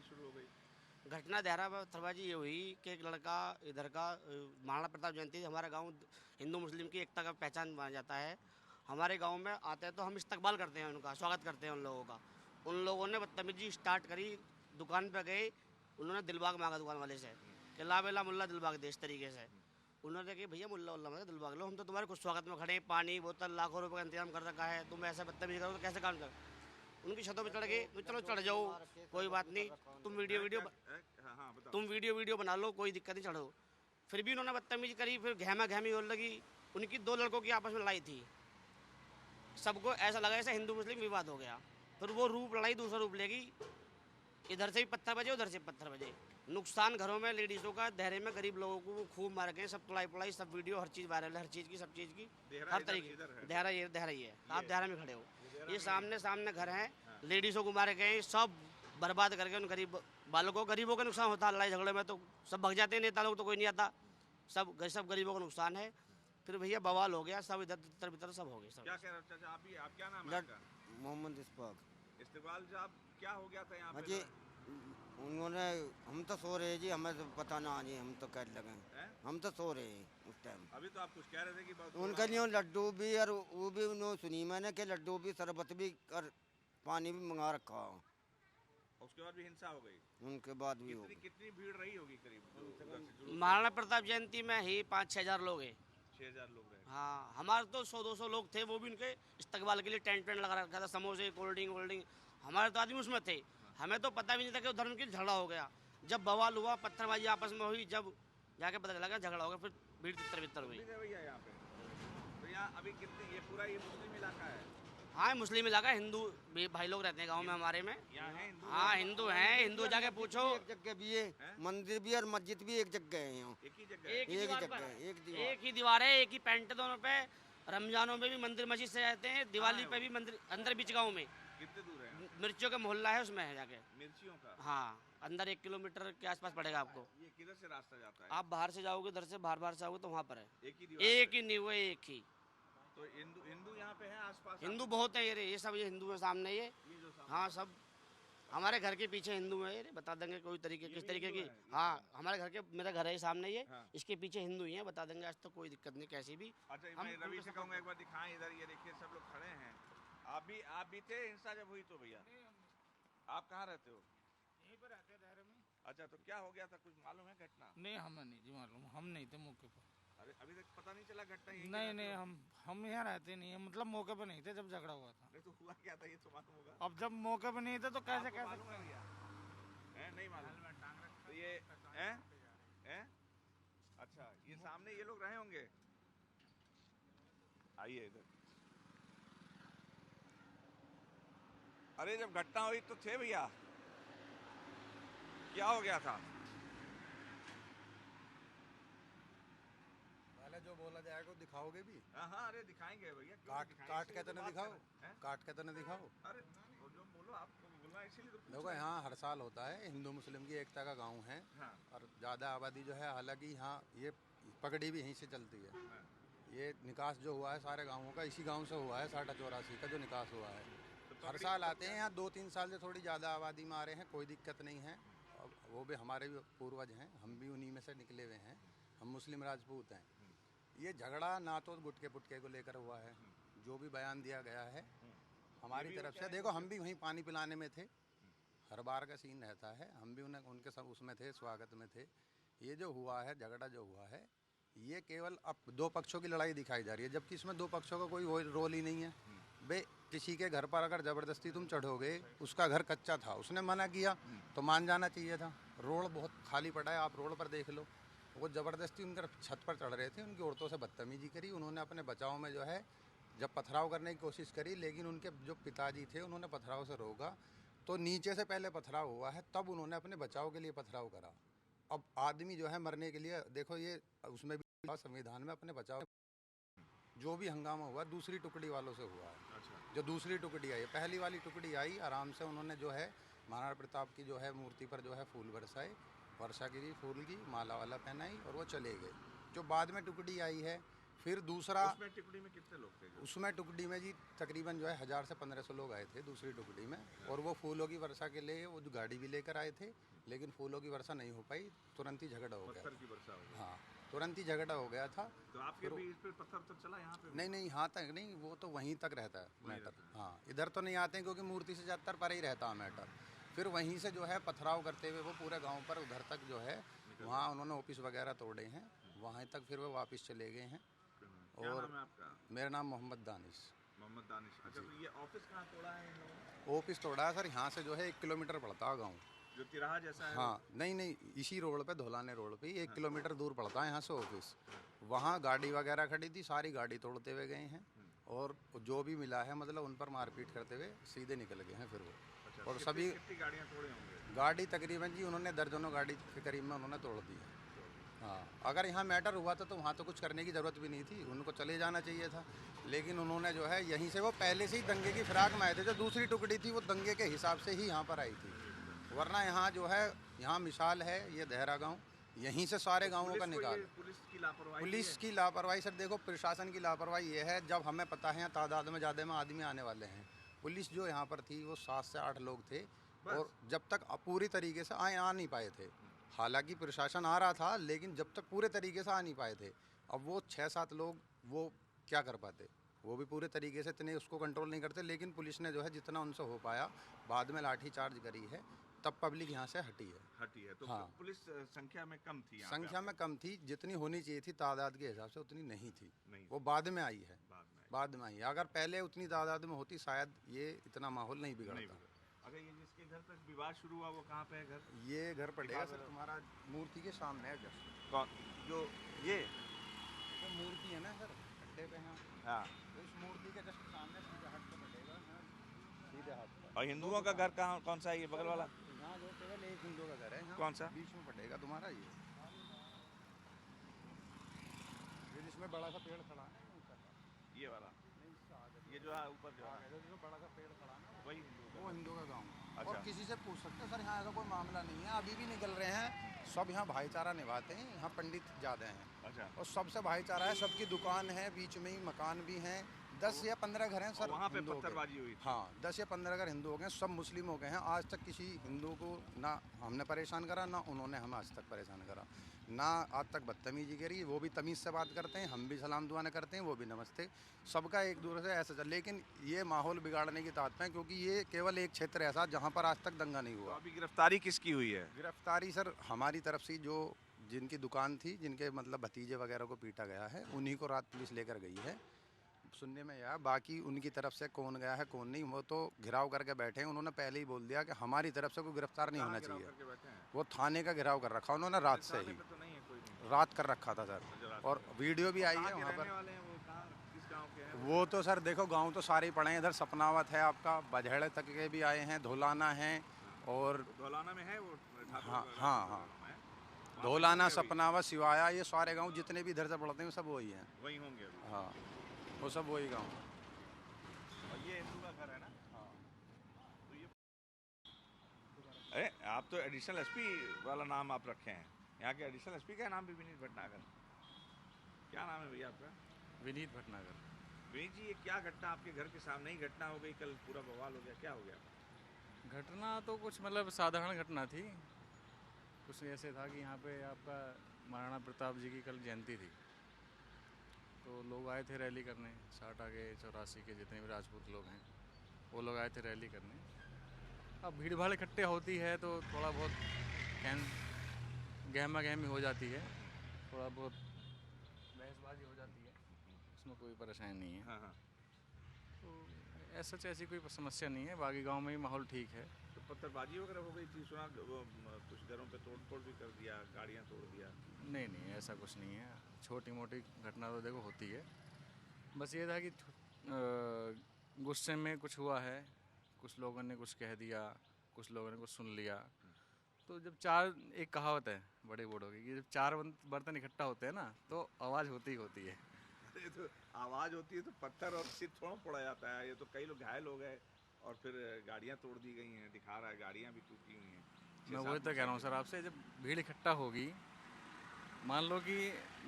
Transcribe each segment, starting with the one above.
पत्थरबाजी शुरू हो गई? घटना देहरा पत्थरबाजी ये हुई कि एक लड़का इधर का महाराणा प्रताप जयंती हमारा गांव हिंदू मुस्लिम की एकता का पहचान माना जाता है। हमारे गांव में आते हैं तो हम इस्तकबाल करते हैं, उनका स्वागत करते हैं उन लोगों का। उन लोगों ने बदतमीजी स्टार्ट करी, दुकान पे गए, उन्होंने दिलबाग मांगा दुकान वाले से कि ला बेला मुल्ला दिलबाग दे, इस तरीके से। उन्होंने कहा भैया मुल्ला उल्ला मत दिलबाग लो, हम तो तुम्हारे कुछ स्वागत में खड़े हैं, पानी बोतल लाखों रुपए का इंतजाम कर रखा है, तुम ऐसे बदतमीजी करो तो कैसे काम कर। उनकी छतों पे चढ़ गए, तो चलो चढ़ जाओ, कोई बात नहीं, तुम वीडियो वीडियो हाँ हाँ बताओ। तुम वीडियो वीडियो बना लो, कोई दिक्कत नहीं, चढ़ो। फिर भी उन्होंने बदतमीजी करी, फिर गहमा गहमी होने लगी। उनकी दो लड़कों की आपस में लड़ाई थी, सबको ऐसा लगा जैसे हिंदू मुस्लिम विवाद हो गया। फिर वो रूप लड़ाई दूसरा रूप लेगी, इधर से भी पत्थर बजे उधर से पत्थर बजे, नुकसान घरों में लेडीज़ों का, देहरे में गरीब लोगों को वो खूब मार गए, सब तुड़ाई पुड़ाई, सब वीडियो, हर चीज़ वायरल है, हर चीज़ की, सब चीज़ की, देहरा हर इधर तरीके। इधर है? देहरा ही है, आप देहरा में खड़े हो, देहरा ये में सामने सामने घर हैं, हाँ। लेडीज़ों को मारे गए, सब बर्बाद करके उन गरीब बालकों, गरीबों का नुकसान होता है लड़ाई झगड़े में, तो सब भग जाते हैं, नेता लोग तो कोई नहीं आता, सब गरीबों का नुकसान है। फिर भैया बवाल हो गया, सब इधर तितर बितर सब हो गए सब। क्या कह रहे हो चाचा? आप क्या नाम है आपका? मोहम्मद इस्फाक। इस्तेकबाल साहब, क्या हो गया था यहाँ हाँ पे? जी, उन्होंने, हम तो सो रहे जी, हमें तो पता ना जी, हम तो कर लगे, हैं? हम तो सो रहे हैं उस टाइम। अभी तो आप कुछ कह रहे थे कि बहुत उनके लिए लड्डू भी, और वो भी उन्होंने सुनी मैंने कि लड्डू भी, शरबत भी और पानी भी मंगा रखा, उसके बाद भी हिंसा हो गई। उनके बाद भी हो कितनी गई। कितनी भीड़ रही होगी करीब? महाराणा प्रताप जयंती में ही 5-6 हज़ार लोग हैं। 6,000 लोग रहे। हाँ, हमारे तो 100-200 लोग थे, वो भी उनके इस्तकबाल के लिए टेंट वेंट लगा रखा था, समोसे कोल्ड ड्रिंक वोल्ड ड्रिंक, हमारे तो आदमी उसमें थे। हमें तो पता भी नहीं था कि धर्म की झगड़ा हो गया। जब बवाल हुआ, पत्थरबाजी आपस में हुई, जब जाके पता चला झगड़ा हो गया, फिर भीड़ तितर बितर हुई। ठीक है भैया यहाँ पे, तो यहाँ अभी कितने, ये पूरा ये मुस्लिम इलाका है? हाँ, मुस्लिम इलाका, हिंदू भी भाई लोग रहते हैं गाँव में हमारे में। यहाँ है हिंदू? हाँ, हिंदू हैं, हिंदू जाके पूछो। एक जगह भी है, मंदिर भी और मस्जिद भी एक जगह है यहाँ, एक ही जगह? एक ही एक दीवार जगह पर, है, एक दीवार। एक ही दीवार है, एक ही पेंट दोनों पे। रमजानों में भी मंदिर मस्जिद से रहते हैं, दिवाली पे भी मंदिर, अंदर बीच गाँव में कितने दूर है? मिर्चियों का मोहल्ला है, उसमें है जाके। मिर्चियों का? हाँ, अंदर 1 किलोमीटर के आसपास पड़ेगा आपको। ये किधर से रास्ता जाता है? आप बाहर से जाओगे, इधर से बाहर से आओगे तो वहाँ पर है। एक ही दीवार एक पे? ही नहीं, वो एक ही। तो हिंदू हिंदू यहाँ पे है आसपास? हिंदू बहुत है ये सब, ये हिंदू है सामने ये। ये जो सामने, हाँ, सब हमारे घर के पीछे हिंदू है ये, बता देंगे कोई तरीके किस तरीके की। हाँ, हमारे घर के, मेरा घर है सामने ये, हाँ। इसके पीछे हिंदू ही है, बता देंगे, आज तो कोई दिक्कत नहीं कैसी भी। अच्छा मैं रवि से कहूँगा एक बार दिखाएं इधर, ये देखिए सब लोग खड़े हैं। आप भी थे हिंसा जब हुई तो? भैया आप कहाँ रहते हो? यहीं पर रहते हैं दायरे में। अच्छा, तो क्या हो गया था, कुछ मालूम है घटना? नहीं, हमें नहीं जी मालूम, हम नहीं थे मौके पर। अरे अभी तक पता नहीं चला घटना? यहीं नहीं की नहीं, रहते हो? हम यहाँ रहते नहीं है, मतलब मौके पर नहीं थे जब झगड़ा हुआ था। नहीं तो हुआ क्या था ये तो मालूम होगा। अब जब मौके पर नहीं थे तो कैसे आपको कैसे मालूम है भैया? हैं? नहीं मालूम? तो ये हैं हैं? अच्छा, ये सामने ये लोग रहे होंगे। आइए इधर। अरे जब घटना हुई तो थे भैया? क्या हो गया था? पहले जो बोला जाएगा दिखाओगे भी? हाँ हाँ, अरे दिखाएंगे भैया, क्यों काट दिखाएंगे? काट के इसीलिए तो न बात दिखाओ, कर रहे हैं। काट के तो न दिखाओ। अरे वो जो बोलो, आपको बोलना इसीलिए तो पूछ देखो रहे हैं। यहाँ हर साल होता है, हिंदू मुस्लिम की एकता का गांव है, हाँ और ज़्यादा आबादी जो है, हालांकि यहाँ ये पगड़ी भी यहीं से चलती है। हाँ। ये निकास जो हुआ है सारे गांवों का, इसी गांव से हुआ है, 60-84 का जो निकास हुआ है। तो हर साल आते हैं यहाँ, 2-3 साल से थोड़ी ज़्यादा आबादी में आ रहे हैं, कोई दिक्कत नहीं है। और वो भी हमारे भी पूर्वज हैं, हम भी उन्हीं में से निकले हुए हैं, हम मुस्लिम राजपूत हैं। ये झगड़ा ना तो गुटके पुटके को लेकर हुआ है, जो भी बयान दिया गया है हमारी तरफ से। देखो हम भी वहीं पानी पिलाने में थे, हर बार का सीन रहता है, हम भी उनके सब उसमें थे, स्वागत में थे। ये जो हुआ है, झगड़ा जो हुआ है, ये केवल अब दो पक्षों की लड़ाई दिखाई जा रही है, जबकि इसमें दो पक्षों का कोई रोल ही नहीं है। बे किसी के घर पर अगर ज़बरदस्ती तुम चढ़ोगे, उसका घर कच्चा था, उसने मना किया तो मान जाना चाहिए था। रोड बहुत खाली पड़ा है, आप रोड पर देख लो, वो ज़बरदस्ती उनकर छत पर चढ़ रहे थे, उनकी औरतों से बदतमीजी करी। उन्होंने अपने बचाव में जो है जब पथराव करने की कोशिश करी, लेकिन उनके जो पिताजी थे उन्होंने पथराव से रोका, तो नीचे से पहले पथराव हुआ है, तब उन्होंने अपने बचाव के लिए पथराव करा। अब आदमी जो है मरने के लिए, देखो ये उसमें भी संविधान में अपने बचाव, जो भी हंगामा हुआ दूसरी टुकड़ी वालों से हुआ है। अच्छा। जो दूसरी टुकड़ी आई, पहली वाली टुकड़ी आई आराम से, उन्होंने जो है महाराणा प्रताप की जो है मूर्ति पर जो है फूल बरसाए, वर्षा गिरी, फूल की माला वाला पहनाई और वो चले गए। जो बाद में टुकड़ी आई है, फिर दूसरा उसमें टुकड़ी में कितने लोग थे जो? उसमें टुकड़ी में जी तकरीबन जो है 1000 से 1500 लोग आए थे दूसरी टुकड़ी में। और वो फूलों की वर्षा के लिए वो जो गाड़ी भी लेकर आए थे, लेकिन फूलों की वर्षा नहीं हो पाई, तुरंत ही झगड़ा हो गया। पत्थर की वर्षा हो गई। हाँ, तुरंत ही झगड़ा हो गया था। तो आपके फिर- भी इस पे पत्थर तो चला यहाँ पे? नहीं नहीं, यहाँ तक नहीं, वो तो वहीं तक रहता है वहीं मैटर। रहता है। हाँ, इधर तो नहीं आते हैं क्योंकि मूर्ति से ज़्यादातर पर ही रहता है मैटर। फिर वहीं से जो है पथराव करते हुए वो पूरे गांव पर उधर तक जो है, वहाँ उन्होंने ऑफिस वगैरह तोड़े हैं, वहाँ तक फिर वो वापस चले गए हैं। क्या और नाम है आपका? मेरा नाम मोहम्मद दानिश। मोहम्मद दानिश। अच्छा, तो ये ऑफिस कहाँ तोड़ा है इन लोगों ने? ऑफिस तोड़ा है सर, यहाँ से जो है 1 किलोमीटर पड़ता है गाँव। जो तिराहा जैसा है? हाँ, नहीं नहीं, इसी रोड पे, धौलाने रोड पे 1 किलोमीटर दूर पड़ता है यहाँ से ऑफिस। वहाँ गाड़ी वगैरह खड़ी थी, सारी गाड़ी तोड़ते हुए गए हैं। और जो भी मिला है मतलब उन पर मारपीट करते हुए सीधे निकल गए हैं फिर वो। अच्छा, और कितनी- सभी कितनी गाड़ियाँ तोड़े होंगे? गाड़ी तकरीबन जी उन्होंने दर्जनों गाड़ी के करीब में उन्होंने तोड़ दी है। हाँ, अगर यहाँ मैटर हुआ था तो वहाँ तो कुछ करने की ज़रूरत भी नहीं थी, उनको चले जाना चाहिए था। लेकिन उन्होंने जो है यहीं से, वो पहले से ही दंगे की फिराक में आए थे। जो दूसरी टुकड़ी थी वो दंगे के हिसाब से ही यहाँ पर आई थी, वरना यहाँ जो है, यहाँ मिसाल है ये देहरा गाँव, यहीं से सारे गाँवों का पुलिस को ये निकाल। पुलिस की लापरवाही पुलिस है? की लापरवाही सर, देखो प्रशासन की लापरवाही ये है, जब हमें पता है यहाँ तादाद में ज़्यादा में आदमी आने वाले हैं, पुलिस जो यहाँ पर थी वो 7 से 8 लोग थे। और जब तक पूरी तरीके से आ नहीं पाए थे, हालांकि प्रशासन आ रहा था लेकिन जब तक पूरे तरीके से आ नहीं पाए थे। अब वो 6-7 लोग वो क्या कर पाते, वो भी पूरे तरीके से इतने उसको कंट्रोल नहीं करते। लेकिन पुलिस ने जो है जितना उनसे हो पाया, बाद में लाठी चार्ज करी है, तब पब्लिक यहाँ से हटी है। हटी है तो हाँ। पुलिस संख्या में कम थी यहाँ पे संख्या में आपके? कम थी, जितनी होनी चाहिए थी तादाद के हिसाब से उतनी नहीं थी। नहीं, वो बाद में आई है, बाद में आई है। अगर पहले उतनी तादाद में होती शायद ये इतना माहौल नहीं नहीं बिगड़ता। बिगड़ा। अगर ये जिसके घर पर विवाद शुरू हुआ वो कहाँ पे है घर? ये घर पड़ेगा दिखा सर दो। तुम्हारा मूर्ति के सामने है जस्ट। कौन? जो ये? जो मूर्ति है ना सर, खड्डे पे है, हाँ। तो इस मूर्ति के जस्ट सामने सीधे हाथ पे पड़ेगा, हाँ, सीधे हाथ पे। और हिंदुओं का घर कहाँ, कौन सा है ये बगल वाला? यहाँ जो केवल एक हिंदू का घर है, हाँ, कौन सा? बीच में पड़ेगा तुम्हारा ये जिसमें बड़ा सा पेड़ खड़ा है ना ऊपर का। ये वाला? नहीं, इससे आगे ये जो है ऊपर जो है जो बड़ा सा पेड़ खड़ा है ना, वही हिंदू वो हिंदू का गाँव। अच्छा। और किसी से पूछ सकते हो सर, यहाँ ऐसा कोई मामला नहीं है, अभी भी निकल रहे हैं सब, यहाँ भाईचारा निभाते हैं, यहाँ पंडित ज़्यादा हैं अच्छा। और सबसे भाईचारा है, सबकी दुकान है, बीच में ही मकान भी हैं, 10 या 15 घर हैं सर। वहाँ पे हिंदुओं के। पत्थरबाजी हुई थी? हाँ, 10 या 15 घर हिंदू हो गए, सब मुस्लिम हो गए हैं। आज तक किसी हिंदू को ना हमने परेशान करा, ना उन्होंने हमें आज तक परेशान करा, ना आज तक बदतमीजी करी। वो भी तमीज़ से बात करते हैं, हम भी सलाम दुआ न करते हैं, वो भी नमस्ते, सबका एक दूसरे से ऐसा चल। लेकिन ये माहौल बिगाड़ने की ताकत है, क्योंकि ये केवल एक क्षेत्र ऐसा जहाँ पर आज तक दंगा नहीं तो हुआ। अभी गिरफ्तारी किसकी हुई है? गिरफ्तारी सर हमारी तरफ से, जो जिनकी दुकान थी, जिनके मतलब भतीजे वगैरह को पीटा गया है, उन्हीं को रात पुलिस लेकर गई है, सुनने में आया। बाकी उनकी तरफ से कौन गया है कौन नहीं, वो तो घिराव करके बैठे हैं। उन्होंने पहले ही बोल दिया कि हमारी तरफ से कोई गिरफ्तार नहीं होना कहाँ गिराव चाहिए। करके बैठे हैं? वो थाने का घिराव कर रखा उन्होंने रात से थाने ही, पे तो नहीं है कोई नहीं। रात कर रखा था सर, अच्छा, रात और वीडियो भी आई कहाँ है के वहाँ रहने पर। वाले हैं वो? कहाँ, किस गांव के हैं? वो तो सर देखो गांव तो सारे ही पड़े हैं, इधर सपनावत है आपका, बजहड़े तक के भी आए हैं, धौलाना है, और धौलाना में है वो ठाकुर हाँ, का हाँ, गाँव हाँ। है? वहाँ पे धौलाना, होंगे अभी? सपनावत, सिवाया, ये सारे गांव जितने भी इधर से पड़ते हैं सब वही हैं। वही होंगे अभी। हाँ, वो सब वही गांव। और ये हिंदू का घर है ना? तो ये अरे आप तो एडिशनल एसपी वाला नाम आप रखे हैं, यहाँ के एडिशनल एसपी का नाम भी विनीत भटनागर। क्या नाम है भैया आपका? विनीत भटनागर। विनीत जी, ये क्या घटना आपके घर के सामने ही घटना हो गई? कल पूरा बवाल हो गया, क्या हो गया? घटना तो कुछ मतलब साधारण घटना थी। कुछ ऐसे था कि यहाँ पे आपका महाराणा प्रताप जी की कल जयंती थी, तो लोग आए थे रैली करने, 60 आगे 84 के जितने भी राजपूत लोग हैं वो लोग आए थे रैली करने। अब भीड़ भाड़ इकट्ठे होती है तो थोड़ा बहुत गहमा गहमी हो जाती है, थोड़ा बहुत बहसबाजी हो जाती है, उसमें कोई परेशानी नहीं है। हाँ हाँ। तो ऐसा ऐसी कोई समस्या नहीं है, बाकी गांव में भी माहौल ठीक है। तो पत्थरबाजी वगैरह हो गई थी, सुना वो कुछ घरों पे तोड़ फोड़ भी कर दिया, गाड़ियाँ तोड़ दिया? नहीं नहीं, ऐसा कुछ नहीं है, छोटी मोटी घटना तो देखो होती है। बस ये था कि गुस्से में कुछ हुआ है, कुछ लोगों ने कुछ कह दिया, कुछ लोगों ने कुछ सुन लिया। तो जब एक कहावत है बड़े बूढ़ों की कि जब 4 बर्तन इकट्ठा होते हैं ना तो आवाज़ होती ही होती है। ये तो आवाज़ होती है तो पत्थर और सिर थोड़ा फोड़ा जाता है। ये तो कई लोग घायल हो गए और फिर गाड़ियाँ तोड़ दी गई हैं, दिखा रहा है गाड़ियाँ भी टूटी हुई हैं। मैं वही तो कह रहा हूँ सर आपसे, जब भीड़ इकट्ठा होगी मान लो कि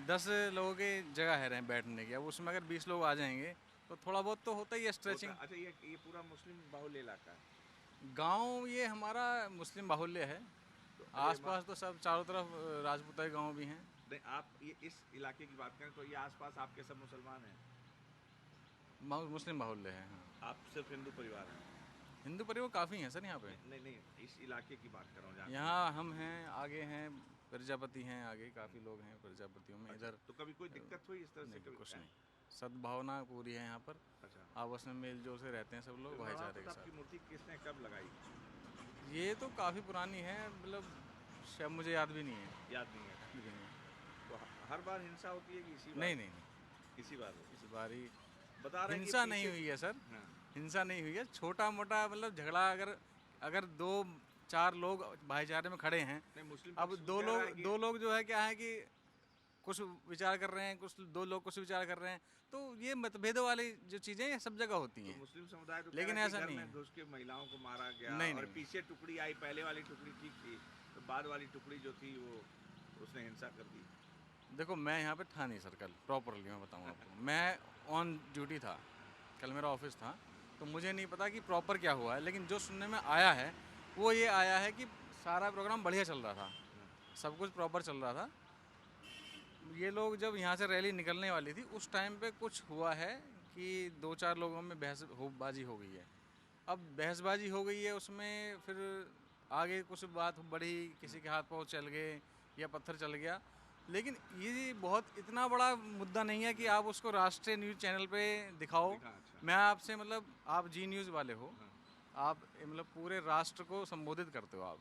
10 लोगों की जगह है रहे बैठने की, अब उसमें अगर 20 लोग आ जाएंगे तो थोड़ा बहुत तो होता ही है स्ट्रेचिंग। अच्छा, ये पूरा मुस्लिम बाहुल्य इलाका है? गांव ये हमारा मुस्लिम बाहुल्य है, तो आसपास तो सब चारों तरफ राजपूताई गांव भी हैं। नहीं, आप ये इस इलाके की बात करें तो ये आसपास आपके सब मुसलमान हैं? मुस्लिम बाहुल्य है, हाँ। आप सिर्फ हिंदू परिवार हैं? हिंदू परिवार काफ़ी हैं सर यहाँ पे। नहीं नहीं, इस इलाके की बात कर रहा हूँ जहाँ यहाँ हम हैं, आगे हैं प्रजापति हैं, आगे काफ़ी लोग हैं प्रजापतियों में। अच्छा, इधर तो कभी कोई दिक्कत हुई इस तरह से? नहीं, कभी कुछ नहीं, सद्भावना पूरी है यहाँ पर। अच्छा, आपस में मेल जोल से रहते हैं सब लोग तो भाईचारे के आपकी साथ। मूर्ति किसने कब लगाई? ये तो काफ़ी पुरानी है, मतलब शायद मुझे याद भी नहीं है। याद नहीं है? तो हर बार हिंसा होती है कि इसी बार? नहीं नहीं नहीं, इसी बार इस बार ही बता रहे हैं कि हिंसा नहीं पीछे- हुई है सर, हाँ, हिंसा नहीं हुई है। छोटा मोटा मतलब झगड़ा, अगर 2-4 लोग भाईचारे में खड़े हैं, नहीं, मुस्लिम अब पक्ष दो कह रहा है लोग कि- दो लोग जो है क्या है कि कुछ विचार कर रहे हैं, दो लोग कुछ विचार कर रहे हैं, तो ये मतभेदों वाली जो चीज़ें ये सब जगह होती तो हैं। मुस्लिम समुदाय तो कह लेकिन रहा है कि ऐसा घर नहीं में है। घुस के महिलाओं को मारा गया नहीं, और नहीं। पीछे टुकड़ी आई, पहले वाली टुकड़ी ठीक थी तो बाद वाली टुकड़ी जो थी वो उसने हिंसा कर दी। देखो मैं यहाँ पे था नहीं सर कल, प्रॉपरली मैं बताऊँ आपको। मैं ऑन ड्यूटी था, कल मेरा ऑफिस था, तो मुझे नहीं पता कि प्रॉपर क्या हुआ है, लेकिन जो सुनने में आया है वो ये आया है कि सारा प्रोग्राम बढ़िया चल रहा था, सब कुछ प्रॉपर चल रहा था। ये लोग जब यहाँ से रैली निकलने वाली थी उस टाइम पे कुछ हुआ है कि 2-4 लोगों में बहसबाजी हो गई है। अब बहसबाजी हो गई है, उसमें फिर आगे कुछ बात बढ़ी, किसी के हाथ पाँव चल गए या पत्थर चल गया। लेकिन ये बहुत इतना बड़ा मुद्दा नहीं है कि आप उसको राष्ट्रीय न्यूज़ चैनल पे दिखाओ। अच्छा, मैं आपसे मतलब आप जी न्यूज़ वाले हो, आप मतलब पूरे राष्ट्र को संबोधित करते हो।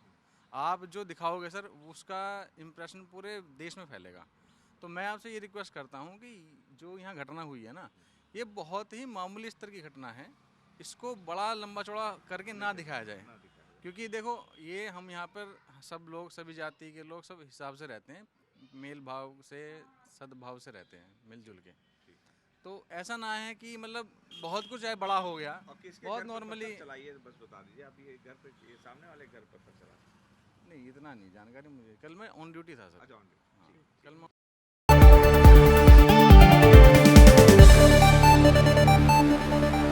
आप जो दिखाओगे सर उसका इम्प्रेशन पूरे देश में फैलेगा। तो मैं आपसे ये रिक्वेस्ट करता हूँ कि जो यहाँ घटना हुई है ना, ये बहुत ही मामूली स्तर की घटना है, इसको बड़ा लंबा चौड़ा करके ना दिखाया जाए। ना दिखाया। क्योंकि देखो ये हम यहाँ पर सब लोग, सभी जाति के लोग सब हिसाब से रहते हैं, मेल भाव से, सद्भाव से रहते हैं, मिलजुल के। तो ऐसा ना है कि मतलब बहुत कुछ है बड़ा हो गया, और किसके बहुत घर पे नॉर्मली। पत्थर चलाइए बस बता दीजिए आप, ये घर पे, ये सामने वाले घर पर पत्थर चला? नहीं इतना नहीं जानकारी मुझे, कल मैं ऑन ड्यूटी था सर। अच्छा, हाँ, कल मैं